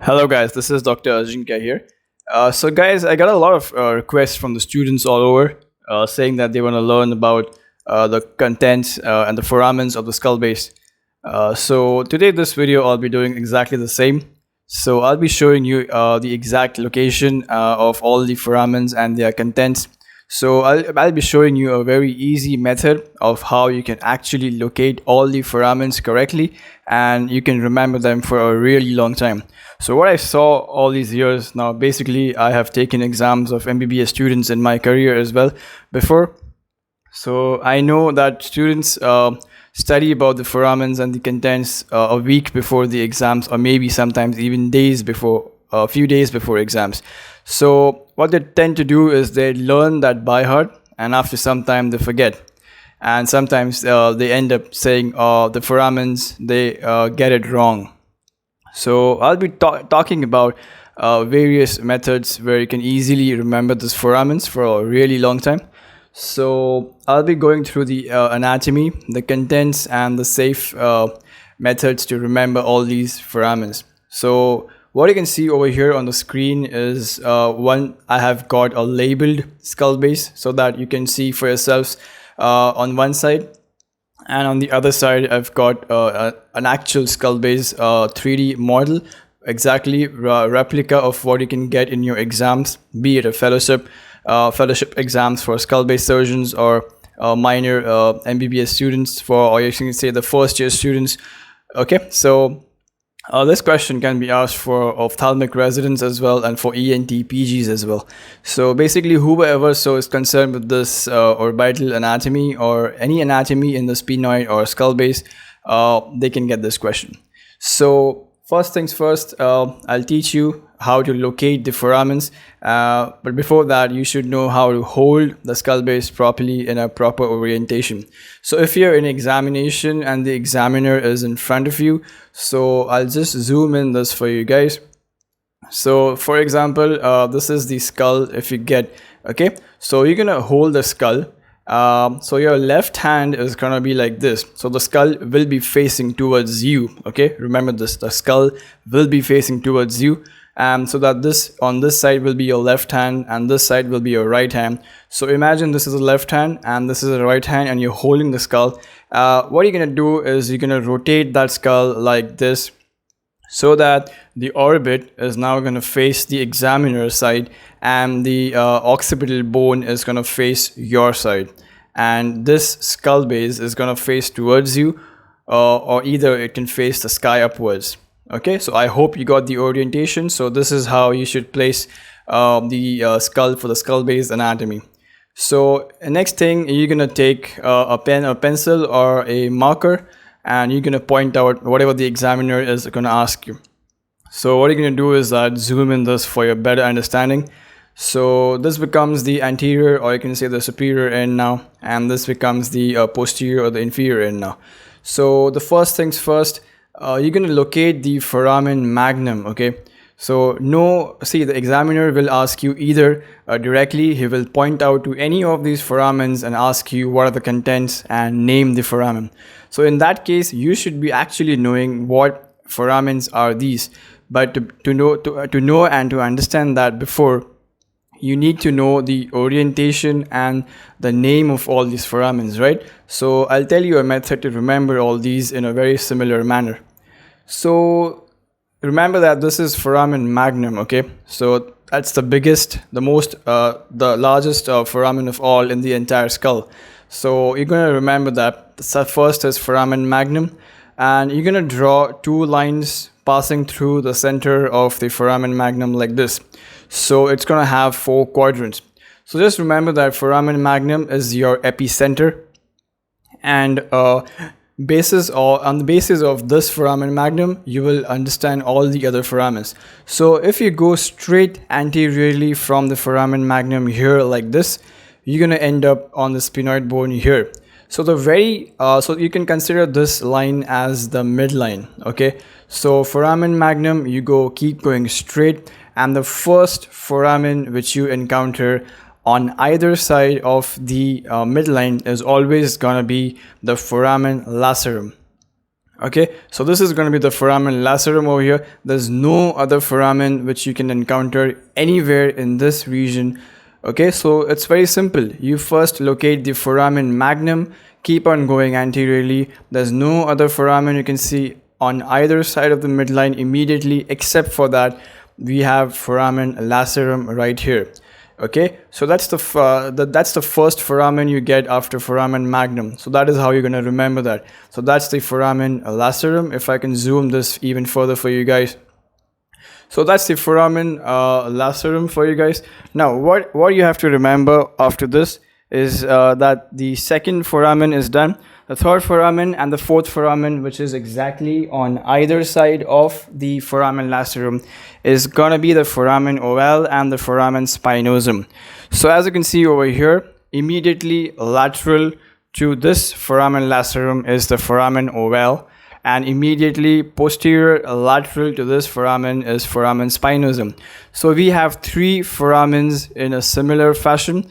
Hello, guys. This is Dr.Ajinkya here. So, guys, I got a lot of requests from the students all over saying that they want to learn about the contents and the foramens of the skull base. So, today, this video, I'll be doing exactly the same. So, I'll be showing you the exact location of all the foramens and their contents. So I'll be showing you a very easy method of how you can actually locate all the foramens correctly and you can remember them for a really long time. So what I saw all these years now, basically I have taken exams of MBBS students in my career as well before. So I know that students study about the foramens and the contents a week before the exams, or maybe sometimes even days before, a few days before exams. So what they tend to do is they learn that by heart, and after some time they forget. And sometimes they end up saying the foramens, they get it wrong. So I'll be talking about various methods where you can easily remember these foramens for a really long time. So I'll be going through the anatomy, the contents, and the safe methods to remember all these foramens. So what you can see over here on the screen is one, I have got a labeled skull base so that you can see for yourselves on one side, and on the other side I've got an actual skull base 3D model, exactly replica of what you can get in your exams, be it a fellowship exams for skull base surgeons or minor MBBS students, for, or you can say the first year students. Okay, so this question can be asked for ophthalmic residents as well and for ENT PGs as well. So basically whoever is concerned with this orbital anatomy or any anatomy in the sphenoid or skull base, they can get this question. So first things first, I'll teach you how to locate the foramens, but before that you should know how to hold the skull base properly in a proper orientation. So if you're in examination and the examiner is in front of you, so I'll just zoom in this for you guys. So for example, this is the skull. If you get, okay, so you're gonna hold the skull. So your left hand is gonna be like this, so the skull will be facing towards you. Okay, remember this, the skull will be facing towards you, so that this on this side will be your left hand and this side will be your right hand. So imagine this is a left hand and this is a right hand and you're holding the skull. What you're gonna do is you're gonna rotate that skull like this, so that the orbit is now going to face the examiner's side and the occipital bone is going to face your side, and this skull base is going to face towards you, or either it can face the sky upwards. Okay, so I hope you got the orientation. So this is how you should place the skull for the skull base anatomy. So next thing, you're going to take a pen or pencil or a marker, and you're going to point out whatever the examiner is going to ask you. So what you're going to do is zoom in this for your better understanding. So this becomes the anterior, or you can say the superior end now, and this becomes the posterior or the inferior end now. So the first things first, you're going to locate the foramen magnum. Okay, so see, the examiner will ask you either directly, he will point out to any of these foramens and ask you what are the contents and name the foramen. So in that case, you should be actually knowing what foramens are these. But to know and to understand that before, you need to know the orientation and the name of all these foramens, right? So I'll tell you a method to remember all these in a very similar manner. So remember that this is foramen magnum. Okay, so that's the biggest, the largest foramen of all in the entire skull. So you're going to remember that the first is foramen magnum, and you're going to draw two lines passing through the center of the foramen magnum like this. So it's going to have 4 quadrants. So just remember that foramen magnum is your epicenter, and on the basis of this foramen magnum, you will understand all the other foramens. So if you go straight anteriorly from the foramen magnum here like this, you're going to end up on the sphenoid bone here. So so you can consider this line as the midline. Okay, so foramen magnum, you keep going straight, and the first foramen which you encounter on either side of the midline is always gonna be the foramen lacerum. Okay, so this is going to be the foramen lacerum over here. There's no other foramen which you can encounter anywhere in this region. Okay, so it's very simple. You first locate the foramen magnum, keep on going anteriorly. There's no other foramen you can see on either side of the midline immediately, except for that we have foramen lacerum right here. Okay, so that's the first foramen you get after foramen magnum. So that is how you're going to remember that. So that's the foramen lacerum. If I can zoom this even further for you guys. So that's the foramen lacerum for you guys. Now what you have to remember after this is that the second foramen is done. The third foramen and the fourth foramen, which is exactly on either side of the foramen lacerum, is gonna be the foramen ovale and the foramen spinosum. So as you can see over here, immediately lateral to this foramen lacerum is the foramen ovale, and immediately posterior lateral to this foramen is foramen spinosum. So we have three foramens in a similar fashion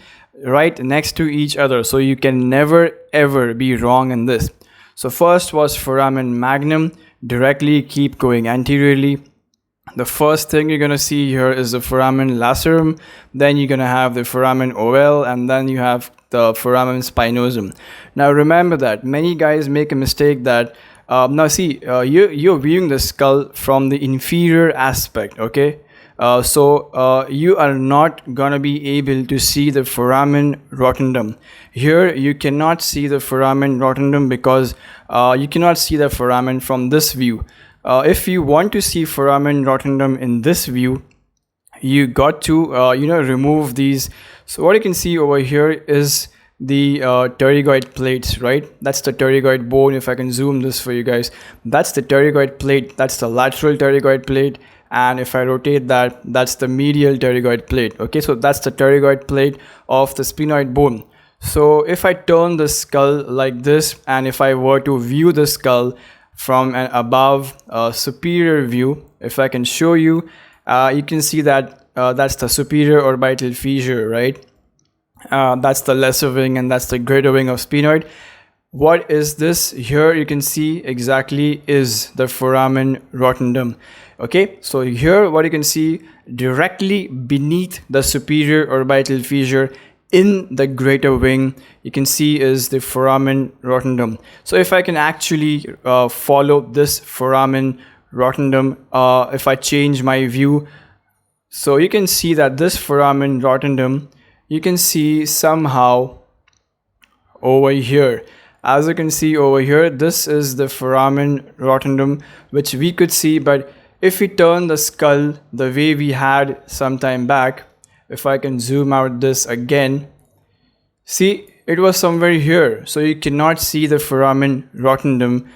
right next to each other, so you can never ever be wrong in this. So first was foramen magnum, directly keep going anteriorly. The first thing you're gonna see here is the foramen lacerum, then you're gonna have the foramen ovale, and then you have the foramen spinosum. Now remember that many guys make a mistake that you're viewing the skull from the inferior aspect, okay? So you are not gonna be able to see the foramen rotundum. Here you cannot see the foramen rotundum because you cannot see the foramen from this view. If you want to see foramen rotundum in this view, you got to remove these. So what you can see over here is the pterygoid plates, right? That's the pterygoid bone. If I can zoom this for you guys, that's the pterygoid plate, that's the lateral pterygoid plate. And if I rotate that, that's the medial pterygoid plate. Okay, so that's the pterygoid plate of the sphenoid bone. So if I turn the skull like this, and if I were to view the skull from an above superior view, if I can show you, you can see that that's the superior orbital fissure, right? That's the lesser wing and that's the greater wing of sphenoid. What is this? Here you can see exactly is the foramen rotundum. Okay, so here what you can see directly beneath the superior orbital fissure in the greater wing, you can see is the foramen rotundum. So if I can actually follow this foramen rotundum, if I change my view, so you can see that this foramen rotundum, you can see somehow over here. As you can see over here, this is the foramen rotundum, which we could see, but if we turn the skull the way we had some time back, if I can zoom out this again, see, it was somewhere here. So you cannot see the foramen rotundum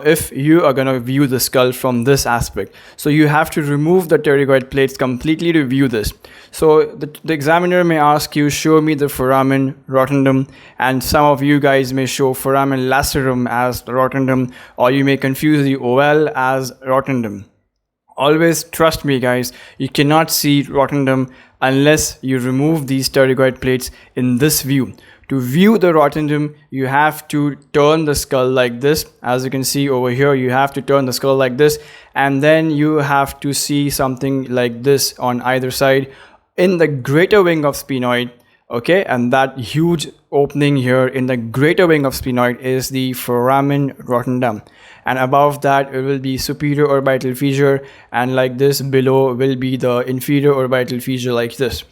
if you are going to view the skull from this aspect. So you have to remove the pterygoid plates completely to view this. So the examiner may ask you, show me the foramen rotundum, and some of you guys may show foramen lacerum as the rotundum, or you may confuse the ovale as rotundum. Always trust me guys, you cannot see rotundum unless you remove these pterygoid plates in this view. To view the rotundum, you have to turn the skull like this. As you can see over here, you have to turn the skull like this, and then you have to see something like this on either side in the greater wing of sphenoid. Okay, and that huge opening here in the greater wing of sphenoid is the foramen rotundum, and above that it will be superior orbital fissure, and like this below will be the inferior orbital fissure like this.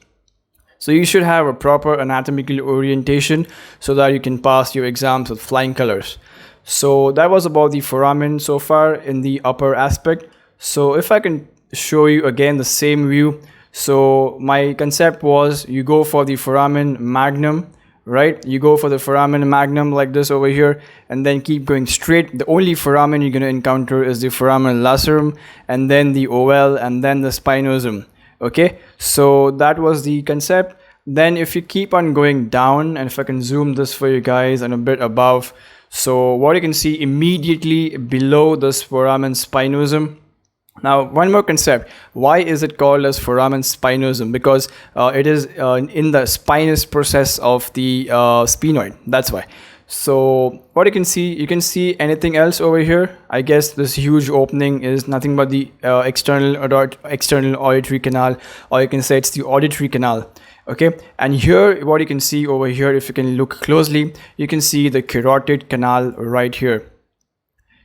So you should have a proper anatomical orientation so that you can pass your exams with flying colors. So that was about the foramen so far in the upper aspect. So if I can show you again the same view. So my concept was you go for the foramen magnum, right? You go for the foramen magnum like this over here, and then keep going straight. The only foramen you're going to encounter is the foramen lacerum, and then the ovale, and then the spinosum. Okay, so that was the concept. Then if you keep on going down, and if I can zoom this for you guys and a bit above, so what you can see immediately below this foramen spinosum. Now one more concept, why is it called as foramen spinosum? Because it is in the spinous process of the sphenoid, that's why. So what you can see anything else over here. I guess this huge opening is nothing but the external auditory canal, or you can say it's the auditory canal. Okay, and here what you can see over here, if you can look closely, you can see the carotid canal right here.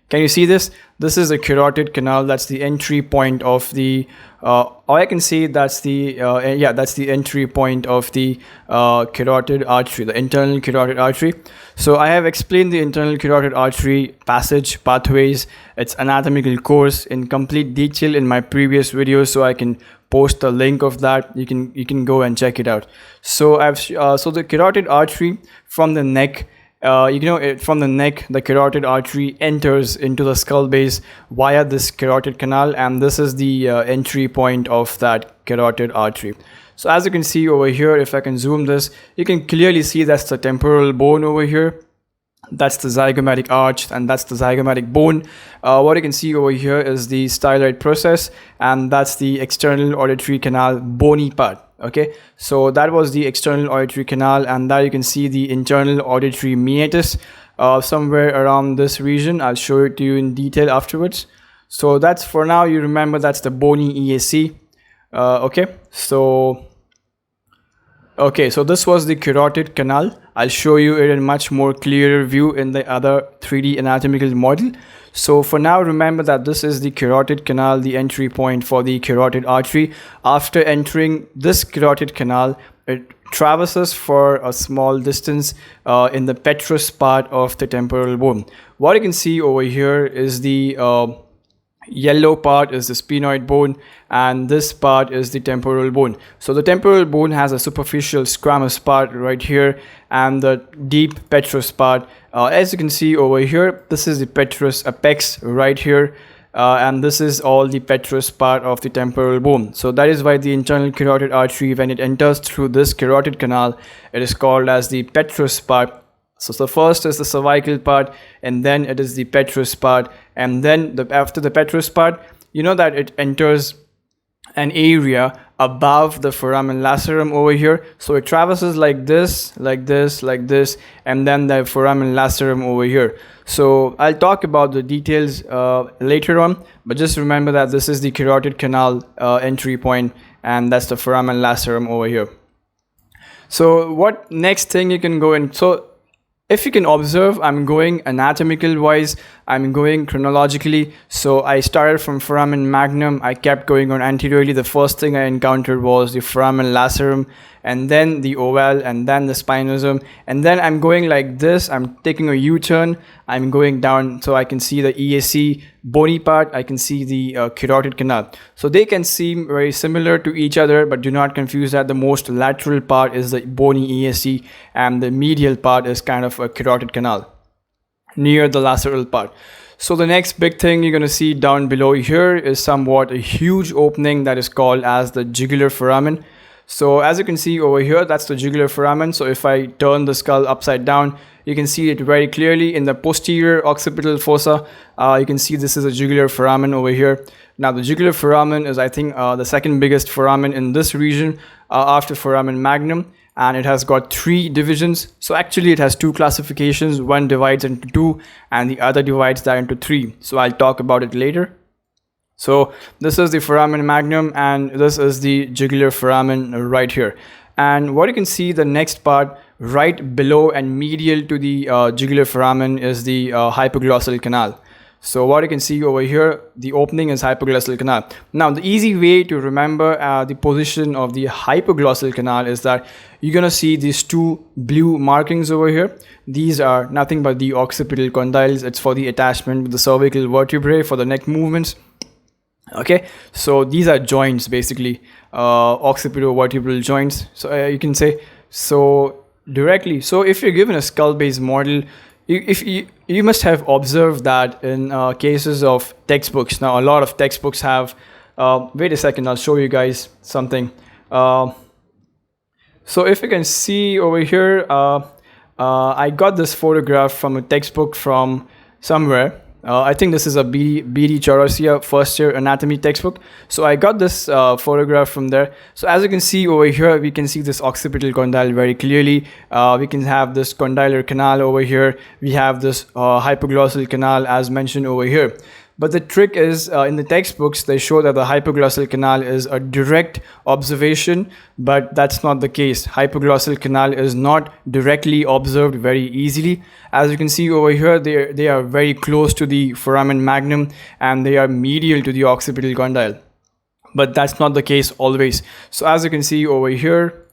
Can you see this? This is the carotid canal. That's the entry point of the, or I can say that's the, that's the entry point of the carotid artery, the internal carotid artery. So I have explained the internal carotid artery passage, pathways, its anatomical course in complete detail in my previous videos. So I can post a link of that. You can go and check it out. So so the carotid artery from the neck. From the neck, the carotid artery enters into the skull base via this carotid canal, and this is the entry point of that carotid artery. So as you can see over here, if I can zoom this, you can clearly see that's the temporal bone over here. That's the zygomatic arch, and that's the zygomatic bone. What you can see over here is the styloid process, and that's the external auditory canal bony part. Okay, so that was the external auditory canal, and there you can see the internal auditory meatus somewhere around this region. I'll show it to you in detail afterwards. So that's, for now, you remember that's the bony EAC. Okay, so this was the carotid canal. I'll show you it in much more clearer view in the other 3D anatomical model. So for now, remember that this is the carotid canal, the entry point for the carotid artery. After entering this carotid canal, it traverses for a small distance in the petrous part of the temporal bone. What you can see over here is the yellow part is the sphenoid bone, and this part is the temporal bone. So the temporal bone has a superficial squamous part right here, and the deep petrous part. As you can see over here, this is the petrous apex right here, and this is all the petrous part of the temporal bone. So that is why the internal carotid artery, when it enters through this carotid canal, it is called as the petrous part. So the first is the cervical part, and then it is the petrous part, and then after the petrous part, you know that it enters an area above the foramen lacerum over here. So it traverses like this, like this, like this, and then the foramen lacerum over here. So I'll talk about the details later on, but just remember that this is the carotid canal entry point, and that's the foramen lacerum over here. So what next thing you can go in? So if you can observe, I'm going anatomical wise, I'm going chronologically. So I started from foramen magnum, I kept going on anteriorly. The first thing I encountered was the foramen lacerum, and then the ovale, and then the spinosum, and then I'm going like this. I'm taking a U-turn, I'm going down so I can see the EAC bony part, I can see the carotid canal. So they can seem very similar to each other, but do not confuse that. The most lateral part is the bony EAC, and the medial part is kind of a carotid canal near the lateral part. So the next big thing you're going to see down below here is somewhat a huge opening that is called as the jugular foramen. So as you can see over here, that's the jugular foramen. So if I turn the skull upside down, you can see it very clearly in the posterior occipital fossa. You can see this is a jugular foramen over here. Now the jugular foramen is, I think, the second biggest foramen in this region after foramen magnum, and it has got 3 divisions. So actually it has 2 classifications. One divides into 2 and the other divides that into 3. So I'll talk about it later. So this is the foramen magnum, and this is the jugular foramen right here. And what you can see, the next part right below and medial to the jugular foramen is the hypoglossal canal. So what you can see over here, the opening is hypoglossal canal. Now the easy way to remember the position of the hypoglossal canal is that you're gonna see these 2 blue markings over here. These are nothing but the occipital condyles. It's for the attachment with the cervical vertebrae for the neck movements. Okay, so these are joints, basically occipitovertebral joints, so you can say. So directly, so if you're given a skull base model, you must have observed that in cases of textbooks. Now a lot of textbooks have wait a second, I'll show you guys something. So if you can see over here, I got this photograph from a textbook from somewhere. I think this is a BD Chaurasia first year anatomy textbook. So I got this photograph from there. So as you can see over here, we can see this occipital condyle very clearly. We can have this condylar canal over here. We have this hypoglossal canal as mentioned over here. But the trick is, in the textbooks, they show that the hypoglossal canal is a direct observation, but that's not the case. Hypoglossal canal is not directly observed very easily. As you can see over here, they are very close to the foramen magnum and they are medial to the occipital condyle. But that's not the case always. So as you can see over here,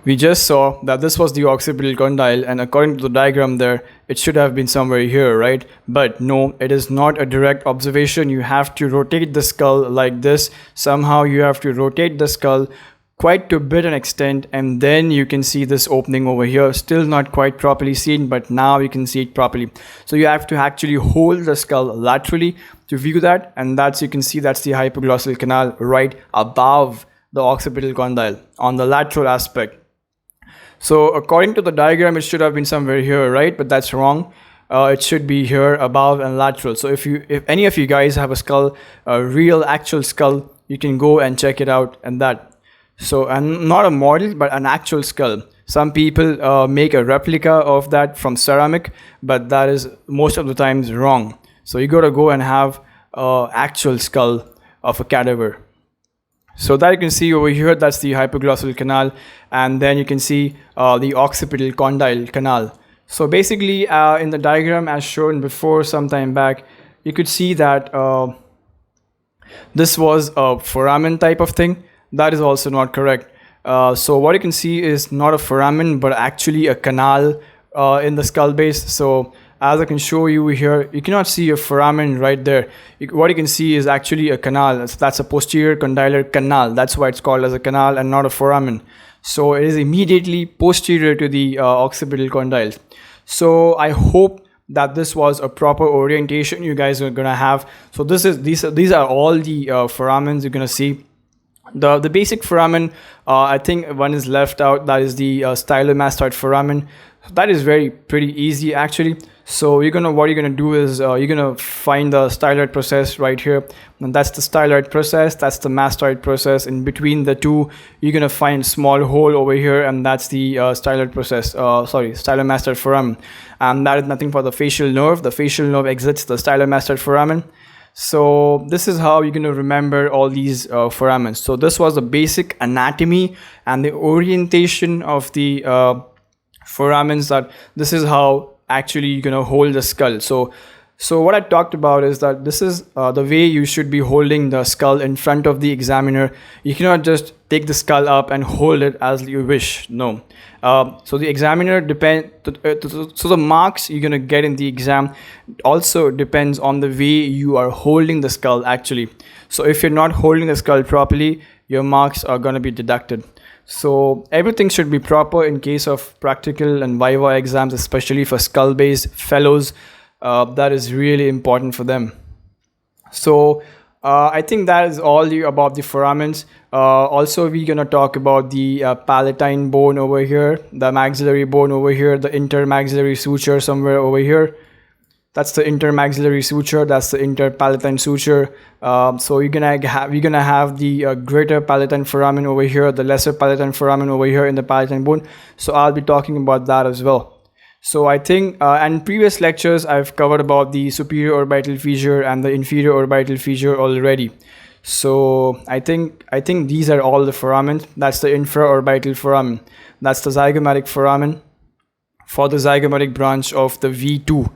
we just saw that this was the occipital condyle, and according to the diagram there, it should have been somewhere here, right? But no, it is not a direct observation. You have to rotate the skull like this. Somehow you have to rotate the skull quite to a bit an extent, and then you can see this opening over here. Still not quite properly seen, but now you can see it properly. So you have to actually hold the skull laterally to view that, and that's, you can see that's the hypoglossal canal right above the occipital condyle on the lateral aspect. So according to the diagram, it should have been somewhere here, right? But that's wrong. It should be here above and lateral. So if any of you guys have a skull, a real actual skull, you can go and check it out and that. So, and not a model, but an actual skull. Some people make a replica of that from ceramic, but that is most of the times wrong. So you got to go and have an actual skull of a cadaver. So that you can see over here, that's the hypoglossal canal, and then you can see the occipital condyle canal. So basically in the diagram as shown before some time back, you could see that this was a foramen type of thing. That is also not correct. So what you can see is not a foramen, but actually a canal in the skull base. So as I can show you here, you cannot see a foramen right there. What you can see is actually a canal. That's a posterior condylar canal. That's why it's called as a canal and not a foramen. So it is immediately posterior to the occipital condyles. So I hope that this was a proper orientation you guys are gonna have. So these are all the foramens you're gonna see. The basic foramen, I think one is left out. That is the stylomastoid foramen. That is pretty easy actually. So what you're gonna do is you're gonna find the styloid process right here, and that's the styloid process. That's the mastoid process. In between the two, you're gonna find a small hole over here, and that's the styloid process. Stylomastoid foramen, and that is nothing for the facial nerve. The facial nerve exits the stylomastoid foramen. So this is how you're going to remember all these foramens. So this was the basic anatomy and the orientation of the foramens, that this is how actually you're going to hold the skull. So what I talked about is that this is the way you should be holding the skull in front of the examiner. You cannot just take the skull up and hold it as you wish. No. So the examiner so the marks you're going to get in the exam also depends on the way you are holding the skull actually. So if you're not holding the skull properly, your marks are going to be deducted. So everything should be proper in case of practical and viva exams, especially for skull-based fellows. That is really important for them. So I think that is all about the foramens. Also, we're gonna talk about the palatine bone over here, the maxillary bone over here, the intermaxillary suture somewhere over here. That's the intermaxillary suture. That's the interpalatine suture. So we're gonna have the greater palatine foramen over here, the lesser palatine foramen over here in the palatine bone. So I'll be talking about that as well. So I think in previous lectures I've covered about the superior orbital fissure and the inferior orbital fissure already. So I think these are all the foramens. That's the infraorbital foramen. That's the zygomatic foramen for the zygomatic branch of the V2.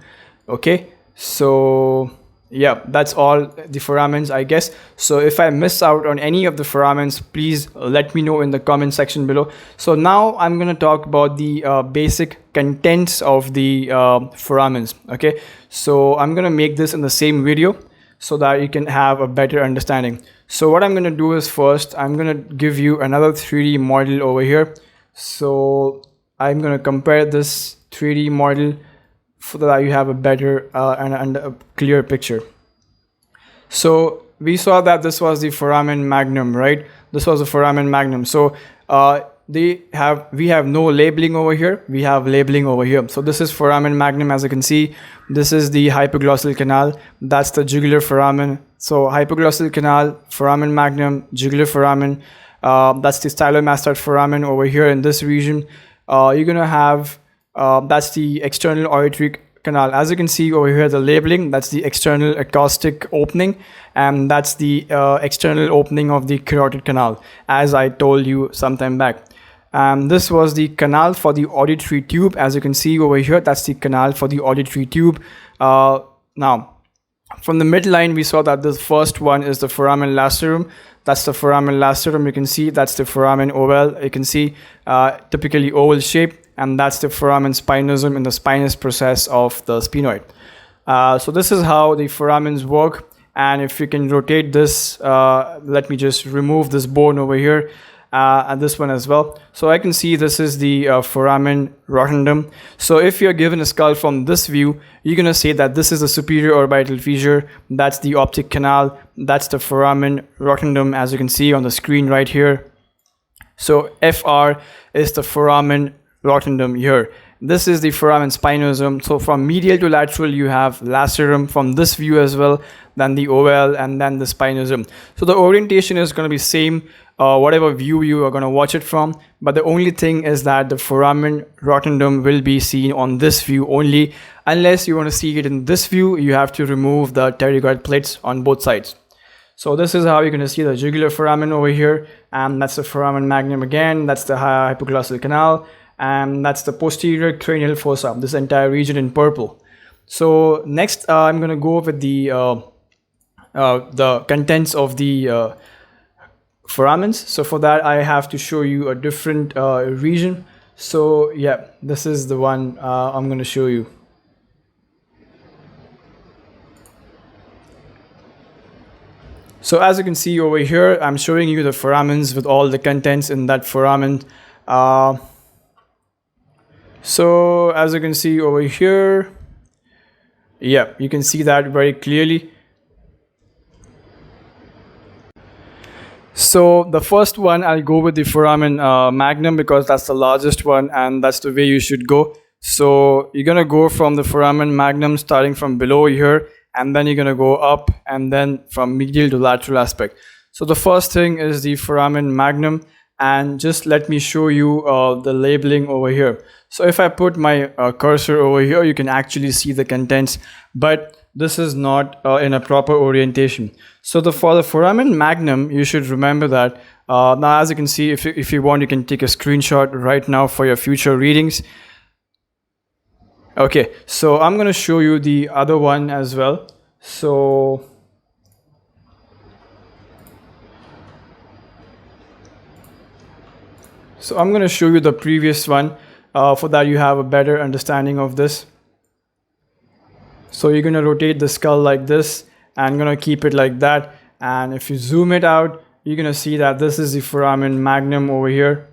Okay, so yeah, that's all the foramens, I guess. So if I miss out on any of the foramens, please let me know in the comment section below. So now I'm going to talk about the basic contents of the foramens. Okay, so I'm going to make this in the same video so that you can have a better understanding. So what I'm going to do is, first I'm going to give you another 3D model over here. So I'm going to compare this 3D model so that you have a better and a clear picture. So we saw that this was the foramen magnum, right? This was the foramen magnum. So we have no labeling over here, we have labeling over here. So this is foramen magnum, as you can see. This is the hypoglossal canal, that's the jugular foramen. So hypoglossal canal, foramen magnum, jugular foramen, that's the stylomastoid foramen over here in this region. You're gonna have that's the external auditory canal. As you can see over here, the labeling, that's the external acoustic opening, and that's the external opening of the carotid canal, as I told you some time back. This was the canal for the auditory tube. As you can see over here, that's the canal for the auditory tube. Now, from the midline, we saw that the first one is the foramen lacerum. That's the foramen lacerum. You can see that's the foramen ovale. You can see typically oval shape, and that's the foramen spinosum in the spinous process of the sphenoid. So this is how the foramens work. And if you can rotate this, let me just remove this bone over here. And this one as well. So I can see this is the foramen rotundum. So if you're given a skull from this view, you're going to say that this is the superior orbital fissure, that's the optic canal, that's the foramen rotundum, as you can see on the screen right here. So FR is the foramen rotundum here. This is the foramen spinosum. So from medial to lateral, you have lacerum from this view as well, then the ovale, and then the spinosum. So the orientation is going to be same, whatever view you are going to watch it from. But the only thing is that the foramen rotundum will be seen on this view only. Unless you want to see it in this view, you have to remove the pterygoid plates on both sides. So this is how you're going to see the jugular foramen over here. And that's the foramen magnum again. That's the hypoglossal canal. And that's the posterior cranial fossa, this entire region in purple. So next, I'm going to go with the contents of the foramens. So for that, I have to show you a different region. So yeah, this is the one I'm going to show you. So as you can see over here, I'm showing you the foramens with all the contents in that foramen. So as you can see over here, yeah, you can see that very clearly. So the first one, I'll go with the foramen magnum because that's the largest one and that's the way you should go. So you're gonna go from the foramen magnum starting from below here, and then you're gonna go up and then from medial to lateral aspect. So the first thing is the foramen magnum, and just let me show you the labeling over here. So if I put my cursor over here, you can actually see the contents, but this is not in a proper orientation. So for the foramen magnum, you should remember that now, as you can see, if you want, you can take a screenshot right now for your future readings. Okay, so I'm going to show you the other one as well. So I'm going to show you the previous one. For that, you have a better understanding of this. So you're going to rotate the skull like this and going to keep it like that. And if you zoom it out, you're going to see that this is the foramen magnum over here.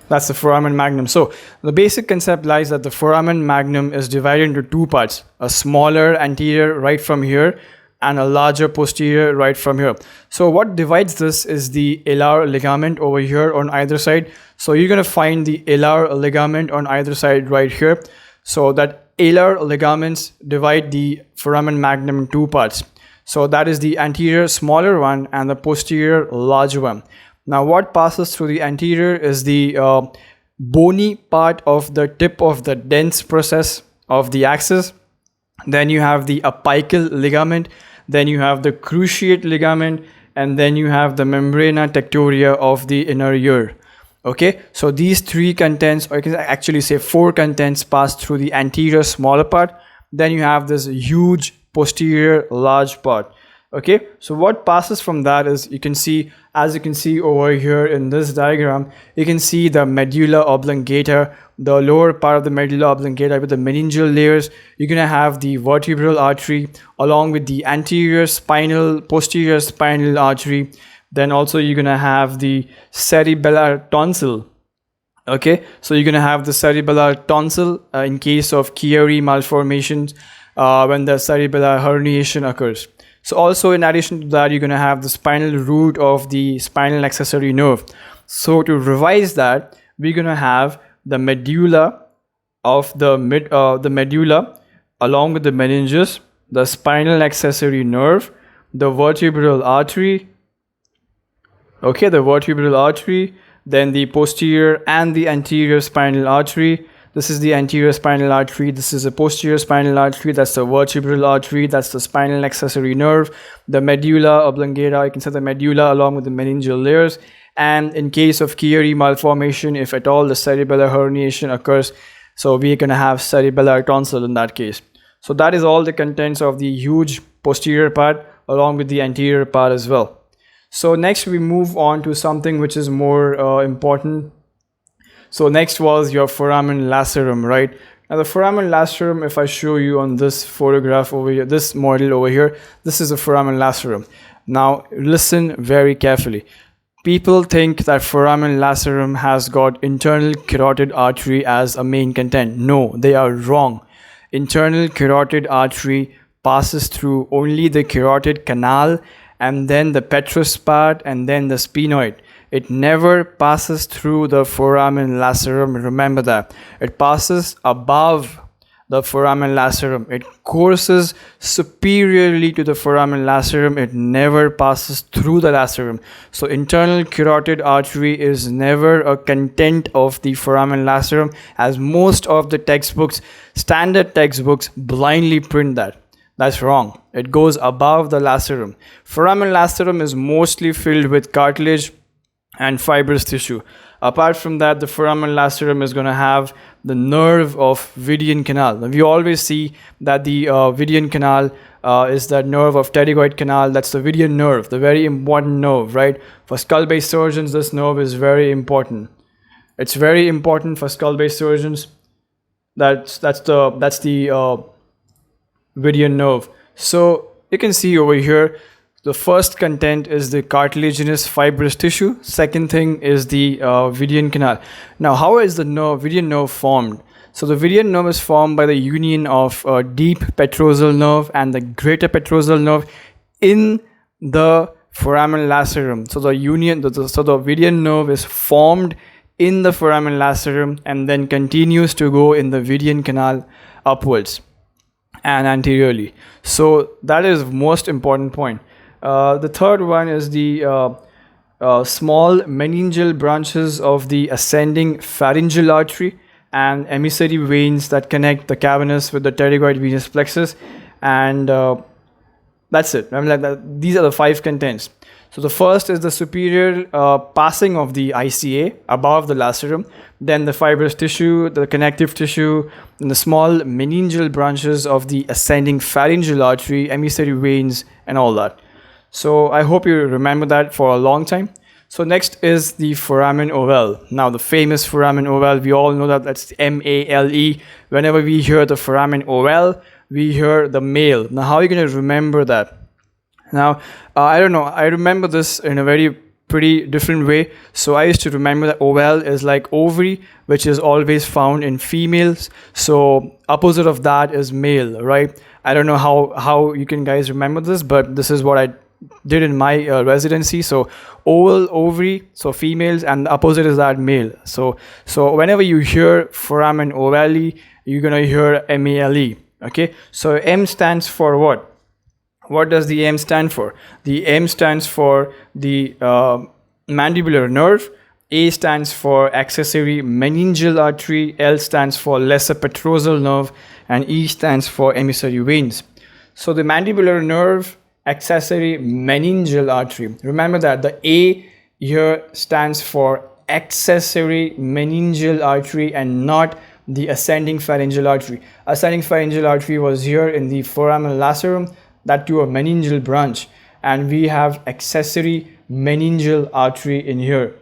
That's the foramen magnum. So the basic concept lies that the foramen magnum is divided into two parts, a smaller anterior right from here and a larger posterior right from here. So what divides this is the alar ligament over here on either side. So you're going to find the alar ligament on either side right here. So that alar ligaments divide the foramen magnum in two parts. So that is the anterior smaller one and the posterior larger one. Now what passes through the anterior is the bony part of the tip of the dens process of the axis. Then you have the apical ligament, then you have the cruciate ligament, and then you have the membrana tectoria of the inner ear. Okay, so these three contents, or you can actually say four contents, pass through the anterior smaller part. Then you have this huge posterior large part. Okay, so what passes from that is, you can see, as you can see over here in this diagram, you can see the medulla oblongata, the lower part of the medulla oblongata with the meningeal layers. You're going to have the vertebral artery along with the anterior spinal, posterior spinal artery. Then also you're going to have the cerebellar tonsil. Okay, so you're going to have the cerebellar tonsil in case of Chiari malformations when the cerebellar herniation occurs. So also in addition to that, you're going to have the spinal root of the spinal accessory nerve. So to revise that, we're going to have the medulla of the medulla along with the meninges, the spinal accessory nerve, the vertebral artery, okay, the vertebral artery, then the posterior and the anterior spinal artery. This is the anterior spinal artery, this is the posterior spinal artery, that's the vertebral artery, that's the spinal accessory nerve, the medulla oblongata, you can say the medulla along with the meningeal layers. And in case of Chiari malformation, if at all the cerebellar herniation occurs, so we're going to have cerebellar tonsil in that case. So that is all the contents of the huge posterior part along with the anterior part as well. So next we move on to something which is more important. So next was your foramen lacerum, right? Now the foramen lacerum, if I show you on this photograph over here, this model over here, this is a foramen lacerum. Now listen very carefully. People think that foramen lacerum has got internal carotid artery as a main content. No, they are wrong. Internal carotid artery passes through only the carotid canal and then the petrous part and then the sphenoid. It never passes through the foramen lacerum. Remember that. It passes above the foramen lacerum. It courses superiorly to the foramen lacerum. It never passes through the lacerum. So internal carotid artery is never a content of the foramen lacerum, as most of the textbooks, standard textbooks, blindly print that. That's wrong. It goes above the lacerum. Foramen lacerum is mostly filled with cartilage and fibrous tissue. Apart from that, the foramen lacerum is going to have the nerve of Vidian canal. We always see that the Vidian canal is that nerve of pterygoid canal. That's the Vidian nerve, the very important nerve, right? For skull-based surgeons, this nerve is very important. It's very important for skull-based surgeons. That's the Vidian nerve. So you can see over here, the first content is the cartilaginous fibrous tissue. Second thing is the Vidian canal. Now, how is the Vidian nerve formed? So the Vidian nerve is formed by the union of deep petrosal nerve and the greater petrosal nerve in the foramen lacerum. So the Vidian nerve is formed in the foramen lacerum and then continues to go in the Vidian canal upwards and anteriorly. So that is most important point. The third one is the small meningeal branches of the ascending pharyngeal artery and emissary veins that connect the cavernous with the pterygoid venous plexus, and that's it. I mean, these are the 5 contents. So the first is the superior passing of the ICA above the lacerum, then the fibrous tissue, the connective tissue, and the small meningeal branches of the ascending pharyngeal artery, emissary veins, and all that. So I hope you remember that for a long time. So next is the foramen ovale. Now the famous foramen ovale, we all know that that's M-A-L-E. Whenever we hear the foramen ovale, we hear the male. Now how are you going to remember that? Now, I don't know, I remember this in a very pretty different way. So I used to remember that ovale is like ovary, which is always found in females. So opposite of that is male, right? I don't know how you can guys remember this, but this is what I did in my residency. So oval, ovary, so females, and the opposite is that male. So whenever you hear foramen ovale, you're going to hear M-A-L-E. Okay, so M stands for what? What does the M stand for? The M stands for the mandibular nerve. A stands for accessory meningeal artery. L stands for lesser petrosal nerve. And E stands for emissary veins. So the mandibular nerve, accessory meningeal artery. Remember that the A here stands for accessory meningeal artery and not the ascending pharyngeal artery. Ascending pharyngeal artery was here in the foramen lacerum, that to a meningeal branch, and we have accessory meningeal artery in here.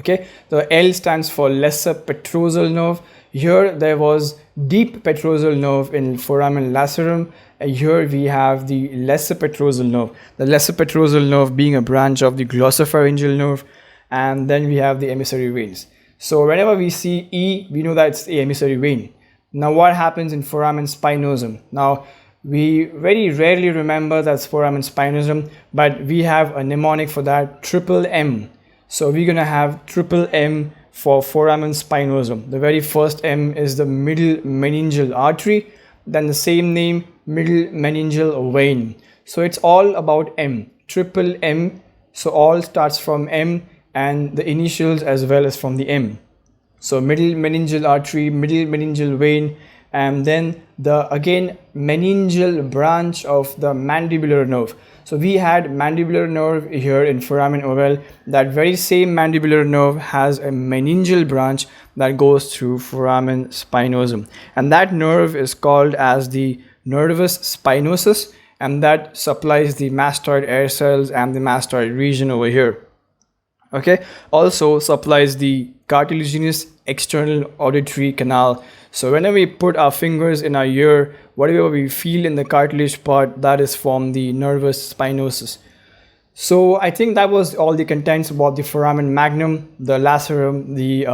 Okay, the L stands for lesser petrosal nerve. Here there was deep petrosal nerve in foramen lacerum, and here we have the lesser petrosal nerve. The lesser petrosal nerve being a branch of the glossopharyngeal nerve, and then we have the emissary veins. So whenever we see E, we know that it's the emissary vein. Now what happens in foramen spinosum? Now We very rarely remember that's foramen spinosum, but we have a mnemonic for that, triple M. So we're gonna have triple M for foramen spinosum. The very first M is the middle meningeal artery, then the same name, middle meningeal vein. So it's all about M, triple M. So all starts from M and the initials as well as from the M. So middle meningeal artery, middle meningeal vein, and then the again meningeal branch of the mandibular nerve. So we had mandibular nerve here in foramen ovale. That very same mandibular nerve has a meningeal branch that goes through foramen spinosum, and that nerve is called as the nervus spinosus, and that supplies the mastoid air cells and the mastoid region over here. Okay, also supplies the cartilaginous external auditory canal. So whenever we put our fingers in our ear, whatever we feel in the cartilage part, that is from the nervus spinosus. So I think that was all the contents about the foramen magnum, the lacerum, the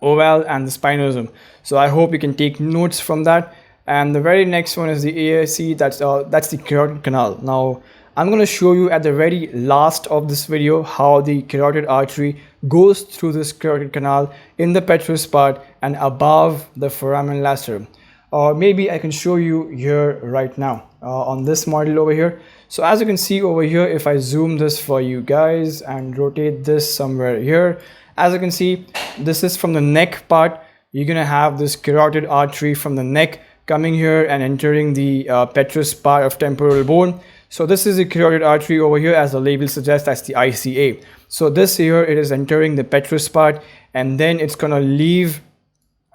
ovale, and the spinosum. So I hope you can take notes from that. And the very next one is the AIC, that's the carotid canal. Now I'm going to show you at the very last of this video how the carotid artery goes through this carotid canal in the petrous part and above the foramen lacerum. Or maybe I can show you here right now on this model over here. So as you can see over here, if I zoom this for you guys and rotate this somewhere here, as you can see, this is from the neck part. You're going to have this carotid artery from the neck coming here and entering the petrous part of temporal bone. So this is the carotid artery over here, as the label suggests, that's the ICA. So this here, it is entering the petrous part, and then it's gonna leave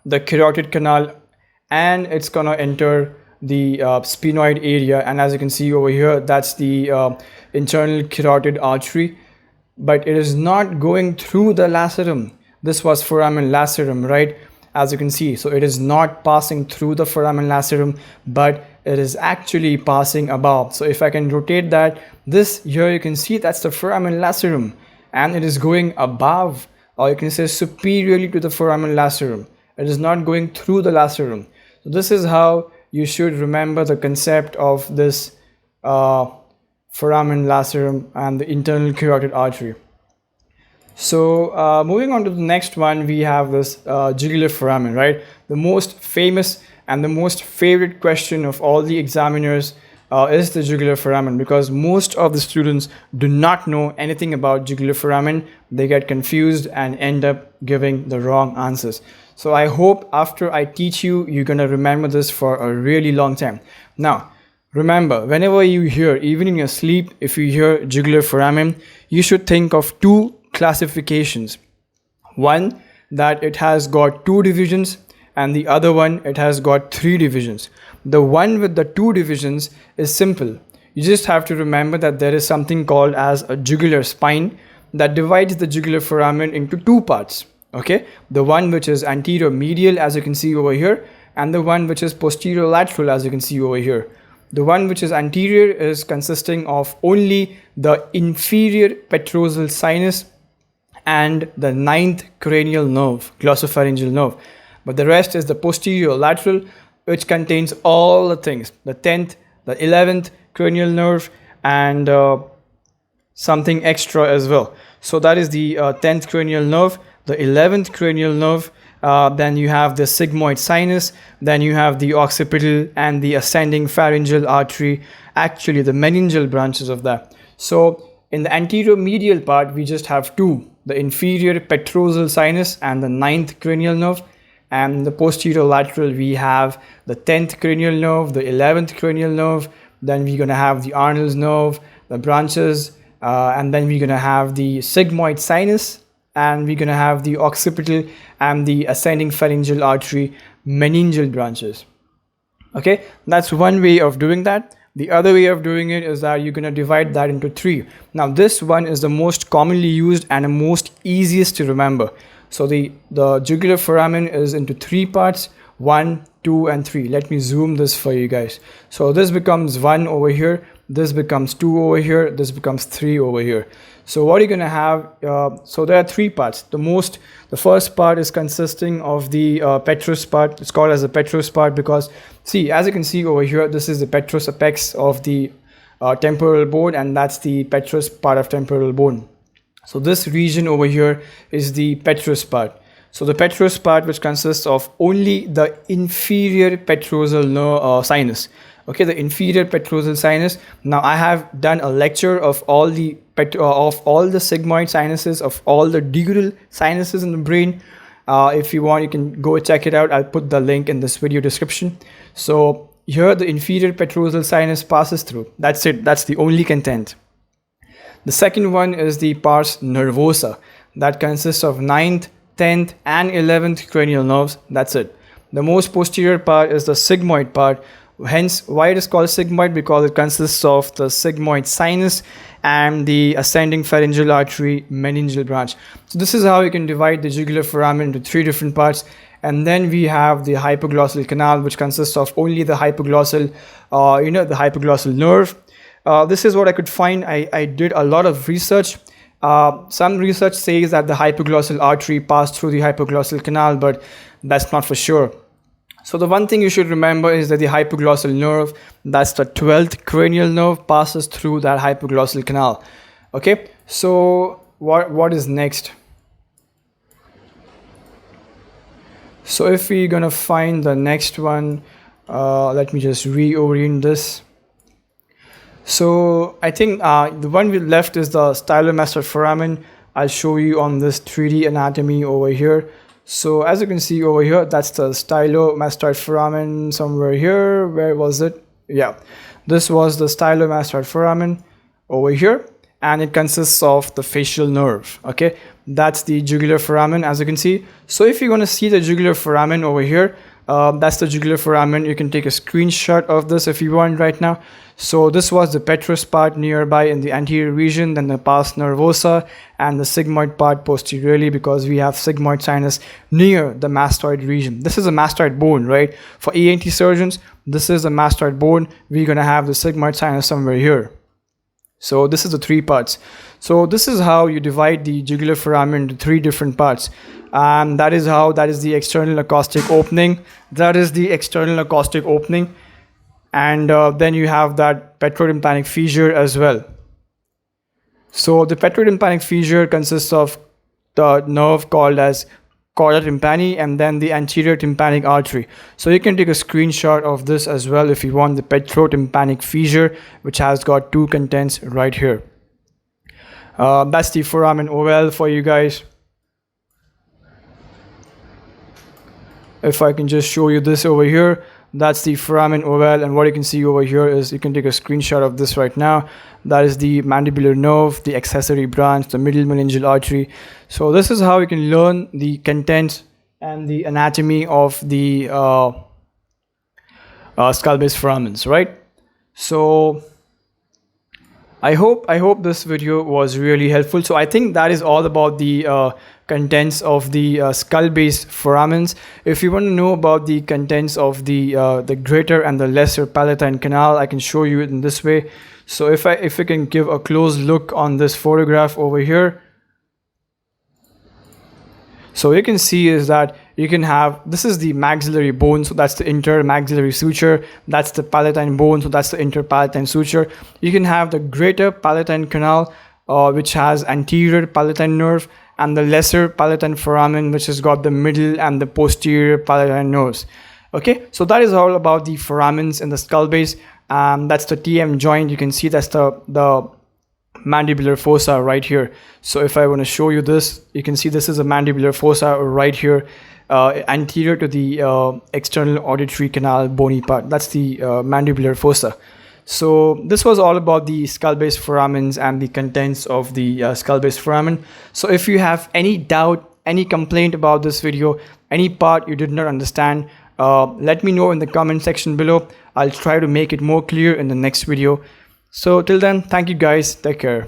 the carotid canal and it's gonna enter the sphenoid area. And as you can see over here, that's the internal carotid artery, but it is not going through the lacerum. This was foramen lacerum, right? As you can see, so it is not passing through the foramen lacerum, but it is actually passing above. So if I can rotate that, this here you can see that's the foramen lacerum, and it is going above, or you can say superiorly to the foramen lacerum. It is not going through the lacerum. So this is how you should remember the concept of this foramen lacerum and the internal carotid artery. So moving on to the next one, we have this jugular foramen, right? The most famous and the most favorite question of all the examiners is the jugular foramen, because most of the students do not know anything about jugular foramen. They get confused and end up giving the wrong answers. So I hope after I teach you, you're going to remember this for a really long time. Now, remember, whenever you hear, even in your sleep, if you hear jugular foramen, you should think of two classifications. One, that it has got two divisions, and the other one, it has got three divisions. The one with the two divisions is simple. You just have to remember that there is something called as a jugular spine that divides the jugular foramen into two parts. Okay, the one which is anterior medial, as you can see over here, and the one which is posterior lateral, as you can see over here. The one which is anterior is consisting of only the inferior petrosal sinus and the 9th cranial nerve, glossopharyngeal nerve. But the rest is the posterior lateral, which contains all the things, the 10th, the 11th cranial nerve, and something extra as well. So that is the 10th cranial nerve, the 11th cranial nerve, then you have the sigmoid sinus, then you have the occipital and the ascending pharyngeal artery, actually the meningeal branches of that. So in the anterior medial part, we just have two, the inferior petrosal sinus and the 9th cranial nerve. And in the posterior lateral, we have the 10th cranial nerve, the 11th cranial nerve, then we're going to have the Arnold's nerve, the branches, and then we're going to have the sigmoid sinus, and we're going to have the occipital and the ascending pharyngeal artery meningeal branches. Okay, that's one way of doing that. The other way of doing it is that you're going to divide that into three. Now this one is the most commonly used and the most easiest to remember. So the jugular foramen is into three parts, 1, 2, and 3. Let me zoom this for you guys. So this becomes 1 over here, this becomes 2 over here, this becomes 3 over here. So what you're going to have, so there are 3 parts. The first part is consisting of the petrous part. It's called as the petrous part because, see, as you can see over here, this is the petrous apex of the temporal bone, and that's the petrous part of temporal bone. So this region over here is the petrous part. So the petrous part, which consists of only the inferior petrosal sinus. Okay, the inferior petrosal sinus. Now I have done a lecture of all the sigmoid sinuses, of all the dural sinuses in the brain. If you want, you can go check it out. I'll put the link in this video description. So here the inferior petrosal sinus passes through. That's it. That's the only content. The second one is the pars nervosa. That consists of 9th, 10th and 11th cranial nerves. That's it. The most posterior part is the sigmoid part. Hence why it is called sigmoid, because it consists of the sigmoid sinus and the ascending pharyngeal artery meningeal branch. So this is how you can divide the jugular foramen into 3 different parts. And then we have the hypoglossal canal, which consists of only the hypoglossal the hypoglossal nerve. This is what I could find. I did a lot of research. Some research says that the hypoglossal artery passed through the hypoglossal canal, but that's not for sure. So the one thing you should remember is that the hypoglossal nerve, that's the 12th cranial nerve, passes through that hypoglossal canal. Okay, so what is next? So if we're gonna find the next one, let me just reorient this. So I think the one we left is the stylomastoid foramen. I'll show you on this 3D anatomy over here. So as you can see over here, that's the stylomastoid foramen somewhere here. Where was it? Yeah, this was the stylomastoid foramen over here, and it consists of the facial nerve. Okay, that's the jugular foramen, as you can see. So if you're going to see the jugular foramen over here, that's the jugular foramen. You can take a screenshot of this if you want right now. So this was the petrous part nearby in the anterior region, then the pars nervosa, and the sigmoid part posteriorly, because we have sigmoid sinus near the mastoid region. This is a mastoid bone, right? For ENT surgeons, this is a mastoid bone. We're going to have the sigmoid sinus somewhere here. So this is the 3 parts. So this is how you divide the jugular foramen into 3 different parts. That is the external acoustic opening. That is the external acoustic opening. And then you have that petrotympanic fissure as well. So the petrotympanic fissure consists of the nerve called as chorda tympani and then the anterior tympanic artery. So you can take a screenshot of this as well if you want, the petrotympanic fissure, which has got 2 contents right here. That's the foramen ovale for you guys. If I can just show you this over here, that's the foramen ovale, and what you can see over here is, you can take a screenshot of this right now. That is the mandibular nerve, the accessory branch, the middle meningeal artery. So this is how you can learn the contents and the anatomy of the skull base foramens, right? So I hope this video was really helpful. So I think that is all about the contents of the skull base foramens. If you want to know about the contents of the greater and the lesser palatine canal, I can show you it in this way. So if I can give a close look on this photograph over here, so you can see is that you can have, this is the maxillary bone, so that's the intermaxillary suture. That's the palatine bone, so that's the interpalatine suture. You can have the greater palatine canal, which has anterior palatine nerve, and the lesser palatine foramen, which has got the middle and the posterior palatine nerves. Okay, so that is all about the foramens in the skull base. That's the TM joint. You can see that's the mandibular fossa right here. So if I want to show you this, you can see this is a mandibular fossa right here, anterior to the external auditory canal bony part. That's the mandibular fossa. So this was all about the skull base foramens and the contents of the skull base foramen. So if you have any doubt, any complaint about this video, any part you did not understand, let me know in the comment section below. I'll try to make it more clear in the next video. So till then, thank you guys. Take care.